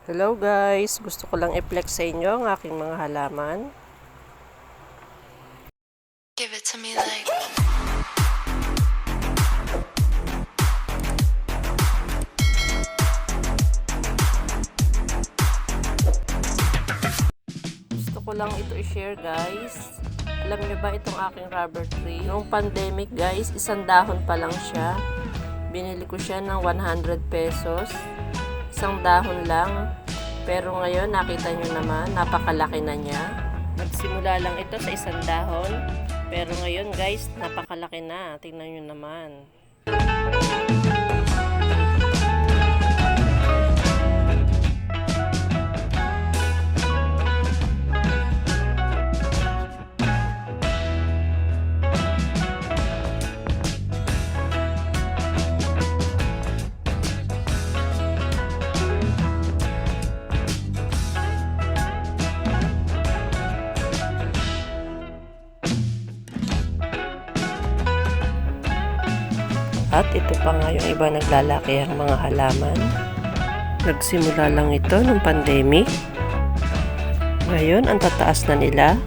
Hello guys, gusto ko lang i-flex sa inyo ang aking mga halaman. Give it to me like Gusto ko lang ito i-share guys. Alam niyo ba itong aking rubber tree? Noong pandemic guys, isang dahon pa lang siya. Binili ko siya ng 100 pesos. Isang dahon lang. Pero ngayon, nakita nyo naman, napakalaki na niya. Nagsimula lang ito sa isang dahon. Pero ngayon guys, napakalaki na. Tingnan nyo naman. At ito pa nga yung iba naglalaki ang mga halaman. Nagsimula lang ito nung pandemic. Ngayon, ang tataas na nila.